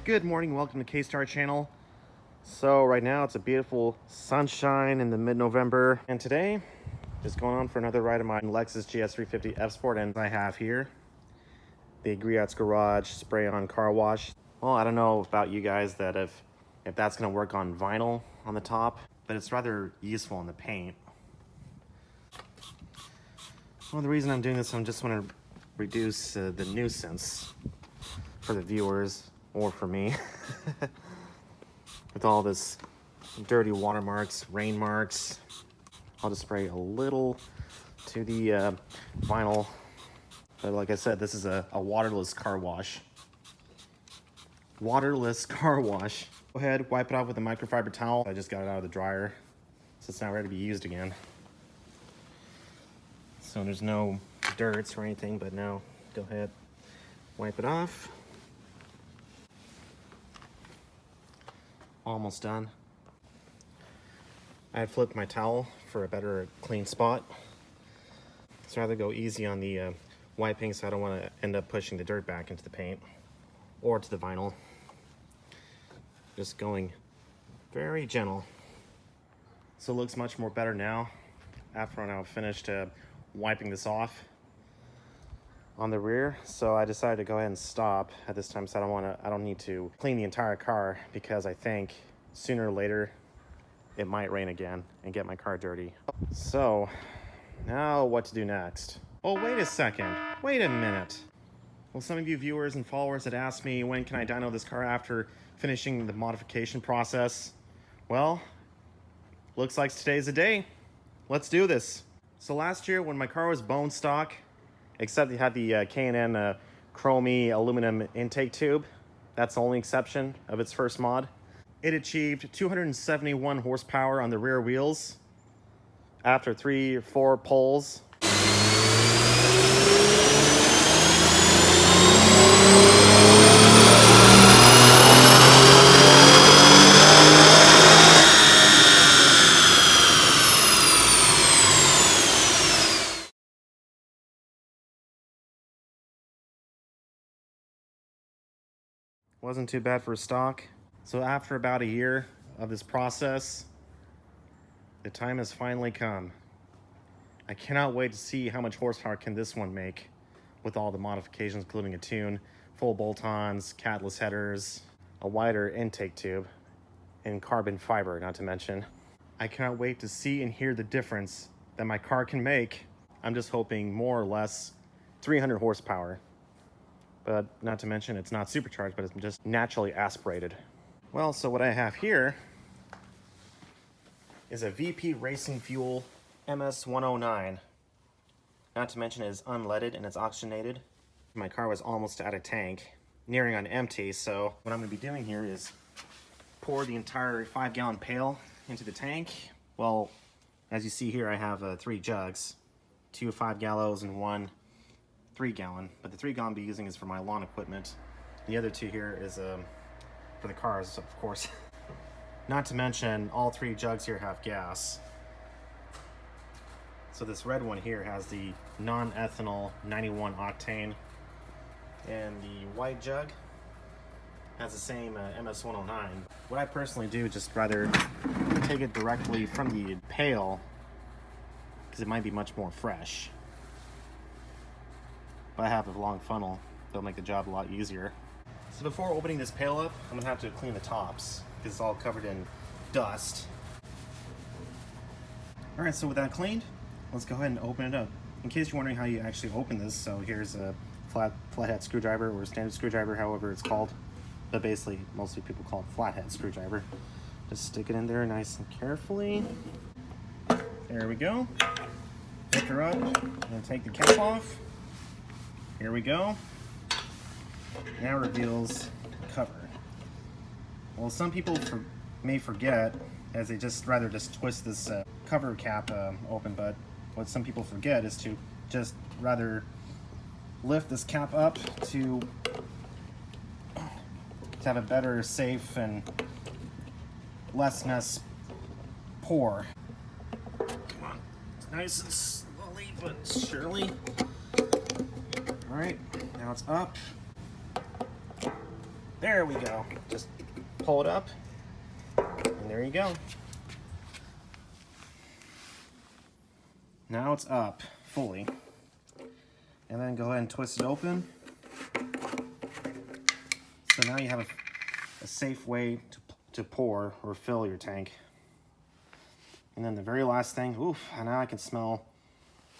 Good morning, welcome to K-Star channel. So right now it's a beautiful sunshine in the mid-November, and today is going on for another ride of my Lexus GS350 F Sport, and I have here the Griot's Garage spray-on car wash. Well, I don't know about you guys that if that's going to work on vinyl on the top, but it's rather useful in the paint. Well, the reason I'm doing this, I just want to reduce the nuisance for the viewers or for me with all this dirty watermarks, rain marks. I'll just spray a little to the vinyl. But like I said, this is a waterless car wash. Waterless car wash. Go ahead, wipe it off with a microfiber towel. I just got it out of the dryer, so it's not ready to be used again. So there's no dirts or anything, but now go ahead, wipe it off. Almost done. I had flipped my towel for a better clean spot. So I'd rather go easy on the wiping, so I don't want to end up pushing the dirt back into the paint or to the vinyl. Just going very gentle. So it looks much more better now after I've finished wiping this off on the rear. So I decided to go ahead and stop at this time, so I don't need to clean the entire car, because I think sooner or later it might rain again and get my car dirty. So now what to do next? Oh, wait a second, wait a minute. Well, some of you viewers and followers had asked me, when can I dyno this car after finishing the modification process? Well, looks like today's the day. Let's do this. So last year when my car was bone stock, except it had the K&N chromey aluminum intake tube, that's the only exception of its first mod, it achieved 271 horsepower on the rear wheels after 3 or 4 pulls. Wasn't too bad for stock. So after about a year of this process, the time has finally come. I cannot wait to see how much horsepower can this one make with all the modifications, including a tune, full bolt-ons, catless headers, a wider intake tube, and carbon fiber, not to mention. I cannot wait to see and hear the difference that my car can make. I'm just hoping more or less 300 horsepower. But not to mention, it's not supercharged, but it's just naturally aspirated. Well, so what I have here is a VP Racing Fuel MS-109. Not to mention it is unleaded and it's oxygenated. My car was almost out of tank, nearing on empty, so what I'm gonna be doing here is pour the entire 5-gallon pail into the tank. Well, as you see here, I have 3 jugs, 2 5-gallons and 1 3-gallon, but the 3-gallon I'll be using is for my lawn equipment. The other 2 here is for the cars, of course. Not to mention, all 3 jugs here have gas. So this red one here has the non-ethanol 91 octane, and the white jug has the same MS-109. What I personally do, just rather take it directly from the pail, because it might be much more fresh. But I have a long funnel, that'll make the job a lot easier. So before opening this pail up, I'm gonna have to clean the tops, because it's all covered in dust. All right, so with that cleaned, let's go ahead and open it up. In case you're wondering how you actually open this, so here's a flathead screwdriver, or standard screwdriver, however it's called. But basically, mostly people call it flathead screwdriver. Just stick it in there nice and carefully. There we go. Lift her up, and take the cap off. Here we go. Now reveals the cover. Well, some people may forget, as they just twist this cover cap open, but what some people forget is to just rather lift this cap up to have a better, safe, and less mess pour. Come on, it's nice and slowly but surely. All right, now it's up. There we go. Just pull it up, and there you go. Now it's up fully. And then go ahead and twist it open. So now you have a safe way to pour or fill your tank. And then the very last thing, oof, and now I can smell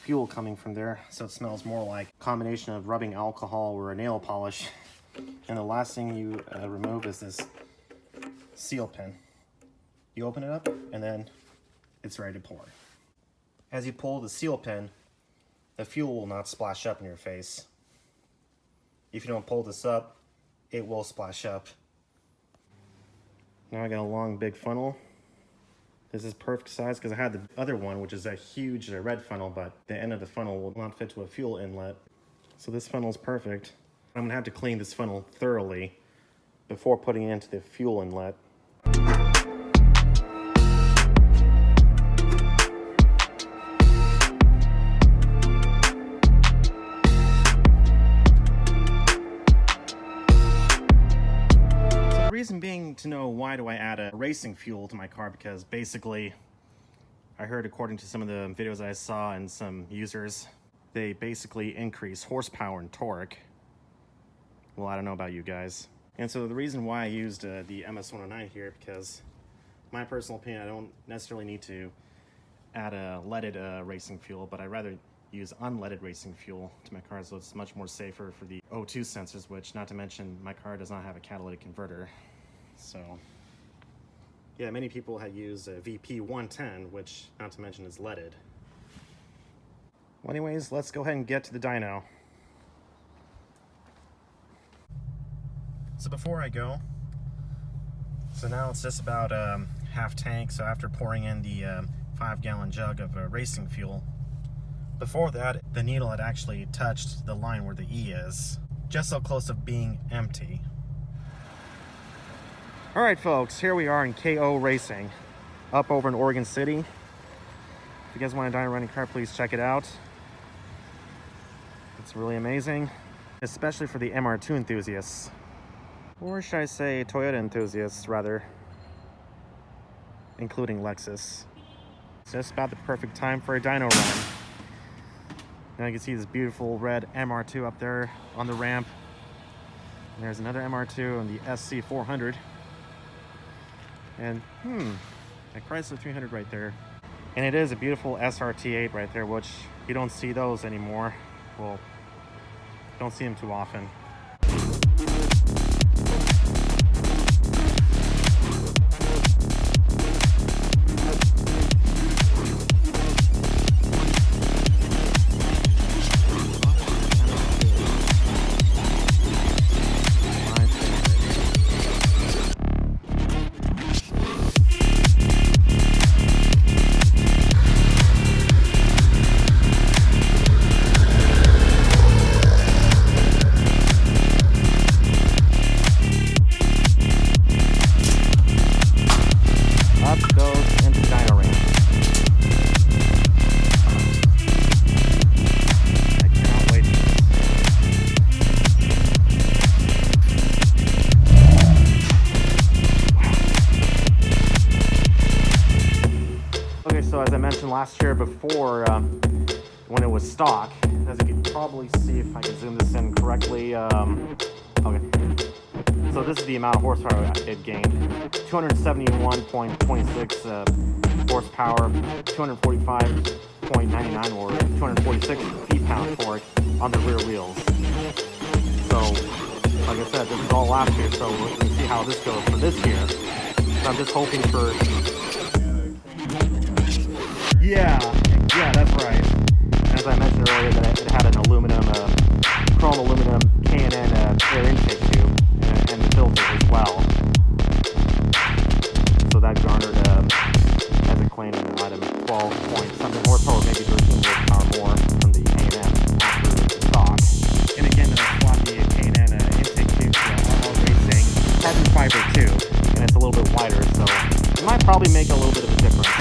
fuel coming from there. So it smells more like a combination of rubbing alcohol or a nail polish. And the last thing you remove is this seal pin. You open it up and then it's ready to pour. As you pull the seal pin, the fuel will not splash up in your face. If you don't pull this up, it will splash up. Now I got a long big funnel. This is perfect size because I had the other one, which is a huge red funnel, but the end of the funnel will not fit to a fuel inlet. So this funnel is perfect. I'm gonna have to clean this funnel thoroughly before putting it into the fuel inlet. Reason being to know why do I add a racing fuel to my car, because basically I heard, according to some of the videos I saw and some users, they basically increase horsepower and torque. Well, I don't know about you guys. And so the reason why I used the MS-109 here, because my personal opinion, I don't necessarily need to add a leaded racing fuel, but I'd rather use unleaded racing fuel to my car, so it's much more safer for the O2 sensors, which, not to mention, my car does not have a catalytic converter. So yeah, many people have used a VP110, which, not to mention, is leaded. Well, anyways, let's go ahead and get to the dyno. So before I go, so now it's just about half tank. So after pouring in the 5-gallon jug of racing fuel, before that, the needle had actually touched the line where the E is, just so close to being empty. All right, folks, here we are in KO Racing, up over in Oregon City. If you guys want a dyno running car, please check it out. It's really amazing, especially for the MR2 enthusiasts. Or should I say Toyota enthusiasts, rather, including Lexus. It's just about the perfect time for a dyno run. Now you can see this beautiful red MR2 up there on the ramp. And there's another MR2 on the SC400. And a Chrysler 300 right there. And it is a beautiful SRT8 right there, which you don't see those anymore. Well, don't see them too often. So as I mentioned last year before, when it was stock, as you can probably see if I can zoom this in correctly, okay. So this is the amount of horsepower it gained. 271.26 horsepower, 245.99 or 246 feet-pound torque on the rear wheels. So, like I said, this is all last year, so we'll see how this goes for this year. So I'm just hoping for... Yeah, that's right. As I mentioned earlier, that it had an aluminum, chrome aluminum K&N air intake tube and the filter as well. So that garnered, as a claim, might have been 12 point something horsepower, maybe 13 horsepower more from the K&N after the stock. And again, I swapped the K&N intake tube to all racing carbon fiber tube, and it's a little bit wider, so it might probably make a little bit of a difference.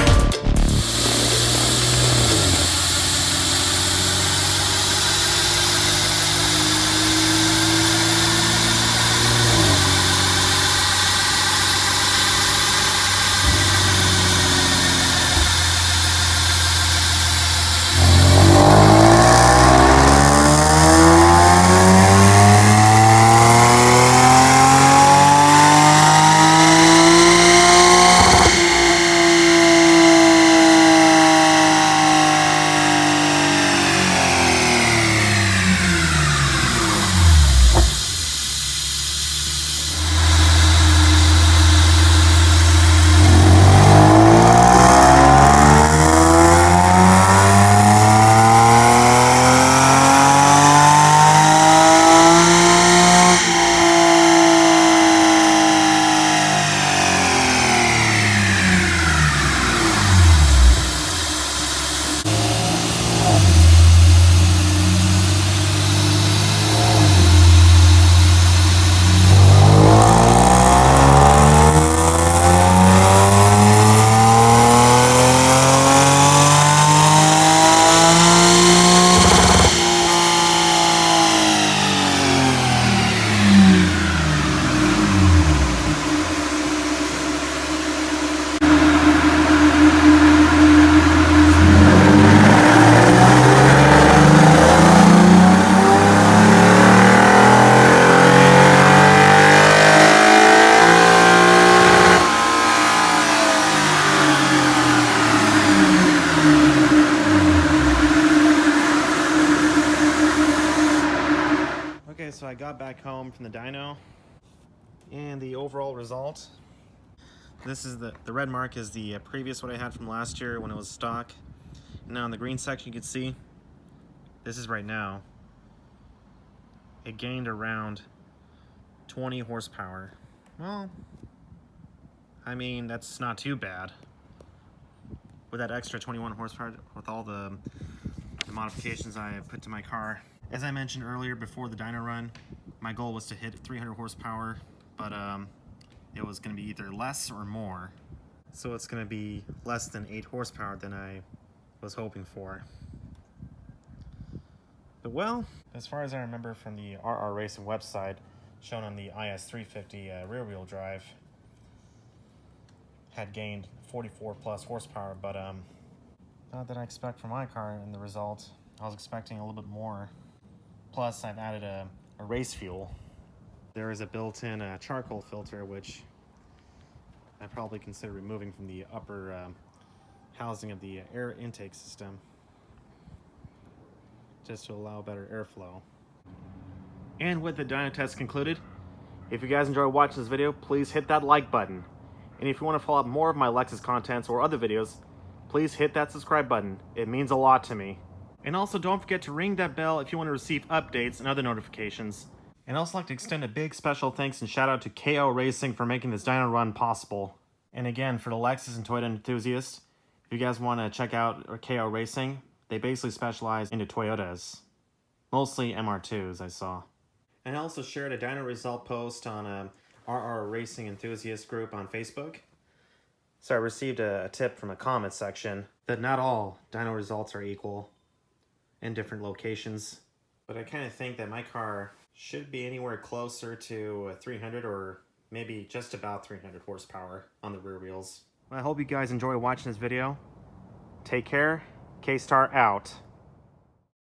got back home from the dyno, and the overall result. This is the red mark is the previous what I had from last year when it was stock. And now in the green section you can see, this is right now. It gained around 20 horsepower. Well, I mean, that's not too bad. With that extra 21 horsepower, with all the modifications I have put to my car. As I mentioned earlier before the dyno run, my goal was to hit 300 horsepower, but it was going to be either less or more. So it's going to be less than 8 horsepower than I was hoping for. But well, as far as I remember from the RR Racing website, shown on the GS350 rear-wheel drive, had gained 44 plus horsepower, but not that I expect from my car in the result. I was expecting a little bit more. Plus, I've added a race fuel. There is a built-in charcoal filter, which I probably consider removing from the upper housing of the air intake system, just to allow better airflow. And with the dyno test concluded, if you guys enjoy watching this video, please hit that like button. And if you want to follow up more of my Lexus contents or other videos, please hit that subscribe button. It means a lot to me. And also don't forget to ring that bell if you want to receive updates and other notifications. And I'd also like to extend a big special thanks and shout out to KO Racing for making this dyno run possible. And again, for the Lexus and Toyota enthusiasts, if you guys want to check out KO Racing, they basically specialize into Toyotas. Mostly MR2s, I saw. And I also shared a dyno result post on a RR Racing enthusiast group on Facebook. So I received a tip from a comment section that not all dyno results are equal in different locations. But I kind of think that my car should be anywhere closer to 300 or maybe just about 300 horsepower on the rear wheels. Well, I hope you guys enjoy watching this video. Take care. K-Star out.